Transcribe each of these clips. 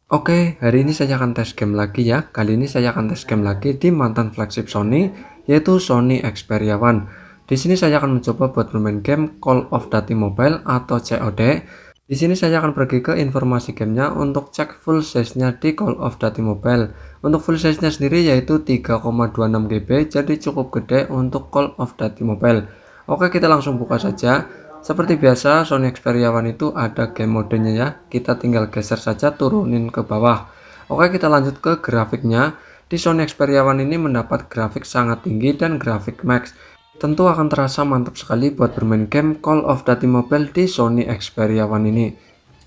Oke, hari ini saya akan tes game lagi ya. Kali ini saya akan tes game lagi di mantan flagship Sony, yaitu Sony Xperia One. Di sini saya akan mencoba buat bermain game Call of Duty Mobile atau COD. Di sini saya akan pergi ke informasi gamenya untuk cek full size-nya di Call of Duty Mobile. Untuk full size-nya sendiri yaitu 3,26 GB, jadi cukup gede untuk Call of Duty Mobile. Oke, kita langsung buka saja. Seperti biasa, Sony Xperia One itu ada game modenya ya. Kita tinggal geser saja turunin ke bawah. Oke, kita lanjut ke grafiknya. Di Sony Xperia One ini mendapat grafik sangat tinggi dan grafik max. Tentu akan terasa mantap sekali buat bermain game Call of Duty Mobile di Sony Xperia One ini.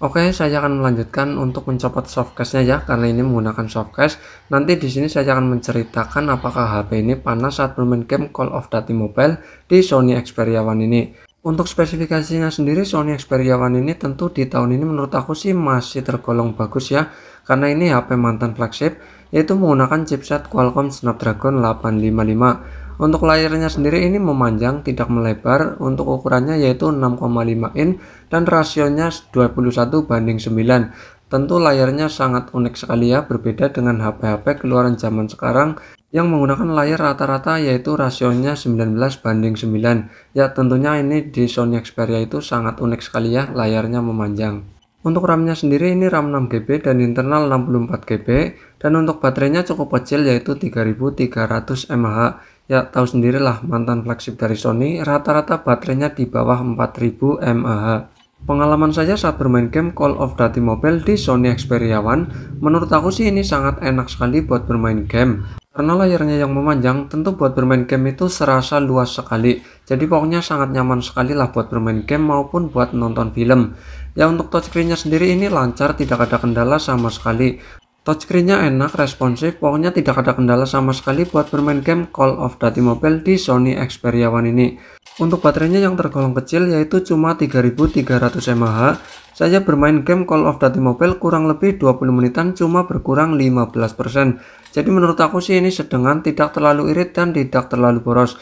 Oke, saya akan melanjutkan untuk mencopot softcase-nya ya, karena ini menggunakan softcase. Nanti di sini saya akan menceritakan apakah HP ini panas saat bermain game Call of Duty Mobile di Sony Xperia One ini. Untuk spesifikasinya sendiri, Sony Xperia One ini tentu di tahun ini menurut aku sih masih tergolong bagus ya, karena ini HP mantan flagship, yaitu menggunakan chipset Qualcomm Snapdragon 855. Untuk layarnya sendiri ini memanjang tidak melebar, untuk ukurannya yaitu 6,5 in dan rasionya 21:9. Tentu layarnya sangat unik sekali ya, berbeda dengan HP-HP keluaran zaman sekarang yang menggunakan layar rata-rata yaitu rasionya 19:9. Ya, tentunya ini di Sony Xperia itu sangat unik sekali ya, layarnya memanjang. Untuk RAM-nya sendiri ini RAM 6GB dan internal 64GB, dan untuk baterainya cukup kecil yaitu 3300 mAh. Ya, tahu sendirilah mantan flagship dari Sony rata-rata baterainya di bawah 4000 mAh. Pengalaman saya saat bermain game Call of Duty Mobile di Sony Xperia One, menurut aku sih ini sangat enak sekali buat bermain game. Karena layarnya yang memanjang, tentu buat bermain game itu serasa luas sekali. Jadi pokoknya sangat nyaman sekali lah buat bermain game maupun buat nonton film. Ya, untuk touchscreen-nya sendiri ini lancar, tidak ada kendala sama sekali. Touchscreen-nya enak, responsif, pokoknya tidak ada kendala sama sekali buat bermain game Call of Duty Mobile di Sony Xperia One ini. Untuk baterainya yang tergolong kecil yaitu cuma 3300 mAh. Saya bermain game Call of Duty Mobile kurang lebih 20 menitan, cuma berkurang 15%. Jadi menurut aku sih ini sedengan, tidak terlalu irit dan tidak terlalu boros.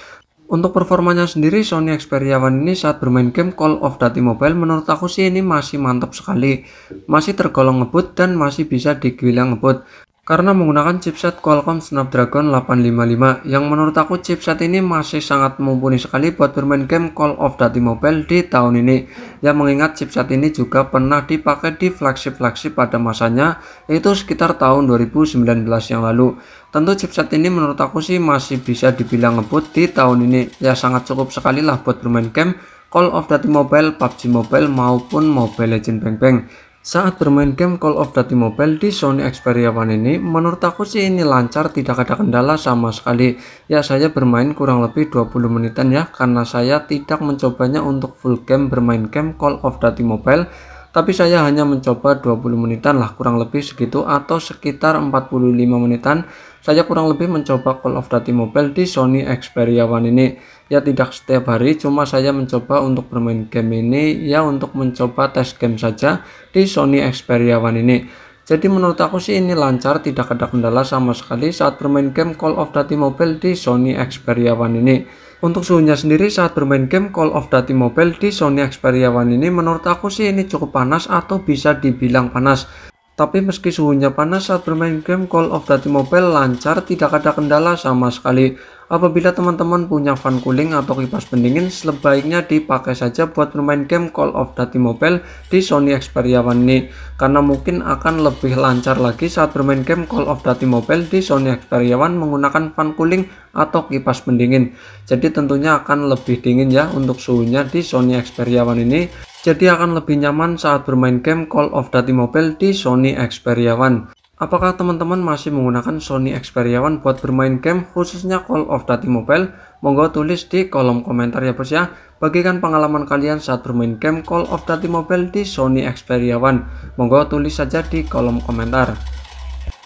Untuk performanya sendiri, Sony Xperia One ini saat bermain game Call of Duty Mobile menurut aku sih ini masih mantap sekali. Masih tergolong ngebut dan masih bisa dibilang ngebut. Karena menggunakan chipset Qualcomm Snapdragon 855 yang menurut aku chipset ini masih sangat mumpuni sekali buat bermain game Call of Duty Mobile di tahun ini. Ya, mengingat chipset ini juga pernah dipakai di flagship-flagship pada masanya, yaitu sekitar tahun 2019 yang lalu. Tentu chipset ini menurut aku sih masih bisa dibilang ngebut di tahun ini. Ya, sangat cukup sekali lah buat bermain game Call of Duty Mobile, PUBG Mobile maupun Mobile Legends Bang Bang. Saat bermain game Call of Duty Mobile di Sony Xperia One ini, menurut aku sih ini lancar, tidak ada kendala sama sekali. Ya, saya bermain kurang lebih 20 menitan ya, karena saya tidak mencobanya untuk full game bermain game Call of Duty Mobile. Tapi saya hanya mencoba 20 menitan lah, kurang lebih segitu, atau sekitar 45 menitan. Saya kurang lebih mencoba Call of Duty Mobile di Sony Xperia One ini. Ya, tidak setiap hari, cuma saya mencoba untuk bermain game ini ya untuk mencoba tes game saja di Sony Xperia One ini. Jadi menurut aku sih ini lancar, tidak ada kendala sama sekali saat bermain game Call of Duty Mobile di Sony Xperia One ini. Untuk suhunya sendiri saat bermain game Call of Duty Mobile di Sony Xperia One ini menurut aku sih ini cukup panas atau bisa dibilang panas. Tapi meski suhunya panas saat bermain game Call of Duty Mobile lancar, tidak ada kendala sama sekali. Apabila teman-teman punya fan cooling atau kipas pendingin, sebaiknya dipakai saja buat bermain game Call of Duty Mobile di Sony Xperia One ini, karena mungkin akan lebih lancar lagi saat bermain game Call of Duty Mobile di Sony Xperia One menggunakan fan cooling atau kipas pendingin. Jadi tentunya akan lebih dingin ya untuk suhunya di Sony Xperia One ini. Jadi akan lebih nyaman saat bermain game Call of Duty Mobile di Sony Xperia One. Apakah teman-teman masih menggunakan Sony Xperia One buat bermain game khususnya Call of Duty Mobile? Monggo tulis di kolom komentar ya bos ya. Bagikan pengalaman kalian saat bermain game Call of Duty Mobile di Sony Xperia One. Monggo tulis saja di kolom komentar.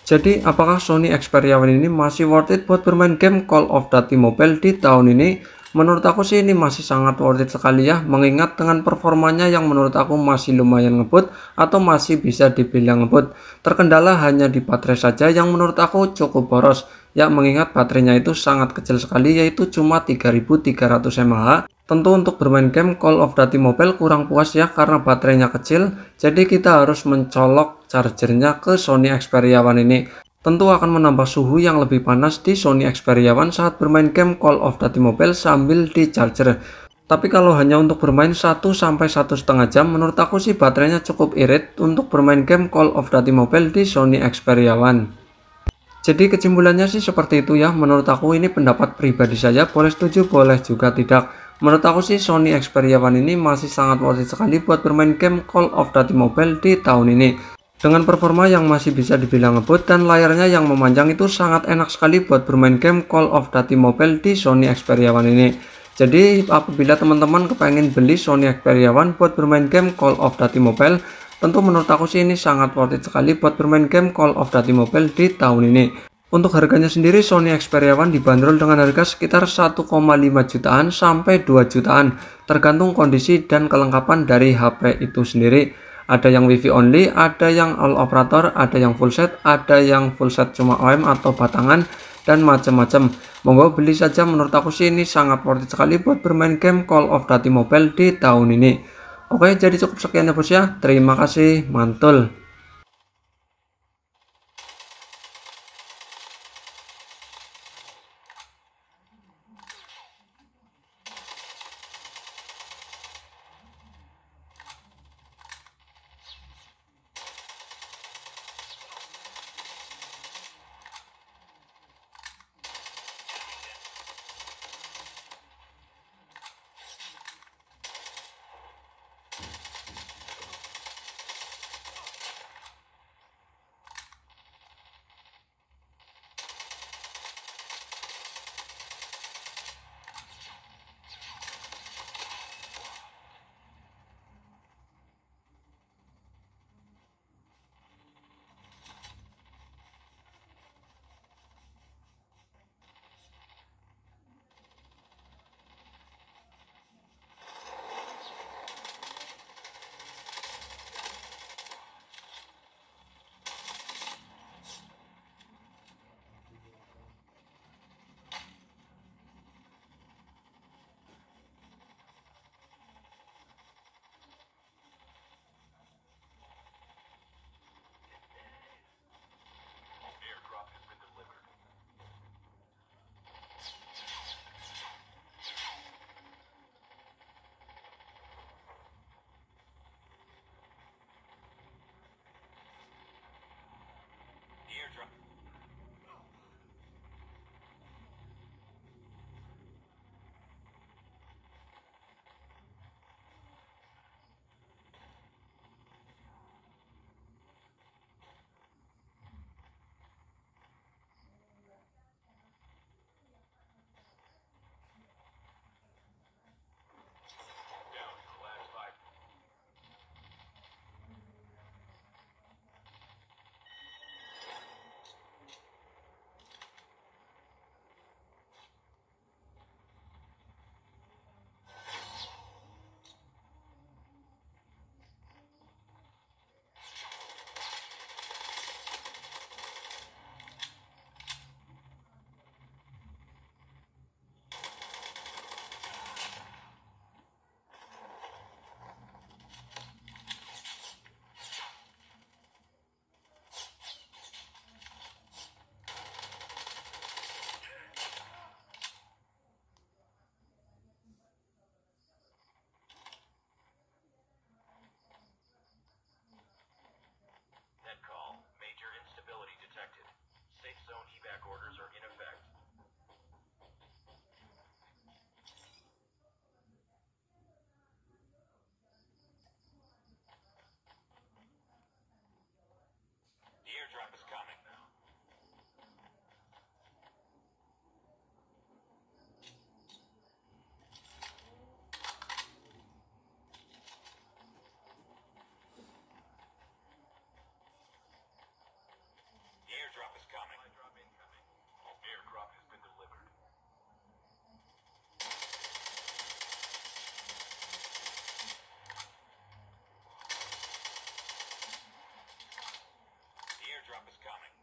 Jadi apakah Sony Xperia One ini masih worth it buat bermain game Call of Duty Mobile di tahun ini? Menurut aku sih ini masih sangat worth it sekali ya, mengingat dengan performanya yang menurut aku masih lumayan ngebut atau masih bisa dibilang ngebut. Terkendala hanya di baterai saja yang menurut aku cukup boros. Ya, mengingat baterainya itu sangat kecil sekali, yaitu cuma 3300 mAh. Tentu untuk bermain game Call of Duty Mobile kurang puas ya, karena baterainya kecil, jadi kita harus mencolok chargernya ke Sony Xperia One ini. Tentu akan menambah suhu yang lebih panas di Sony Xperia One saat bermain game Call of Duty Mobile sambil di charger. Tapi kalau hanya untuk bermain 1 sampai 1,5 jam, menurut aku sih baterainya cukup irit untuk bermain game Call of Duty Mobile di Sony Xperia One. Jadi kesimpulannya sih seperti itu ya. Menurut aku ini pendapat pribadi saya, boleh setuju boleh juga tidak. Menurut aku sih Sony Xperia One ini masih sangat worth it sekali buat bermain game Call of Duty Mobile di tahun ini. Dengan performa yang masih bisa dibilang ngebut dan layarnya yang memanjang, itu sangat enak sekali buat bermain game Call of Duty Mobile di Sony Xperia One ini. Jadi apabila teman-teman kepengen beli Sony Xperia One buat bermain game Call of Duty Mobile, tentu menurut aku sih ini sangat worth it sekali buat bermain game Call of Duty Mobile di tahun ini. Untuk harganya sendiri Sony Xperia One dibanderol dengan harga sekitar 1,5 jutaan sampai 2 jutaan, tergantung kondisi dan kelengkapan dari HP itu sendiri. Ada yang WiFi only, ada yang all operator, ada yang full set, ada yang full set cuma OEM atau batangan, dan macam-macam. Monggo beli saja, menurut aku sih ini sangat worth it sekali buat bermain game Call of Duty Mobile di tahun ini. Oke, jadi cukup sekian ya bos ya. Terima kasih, mantul. Airdrop is coming.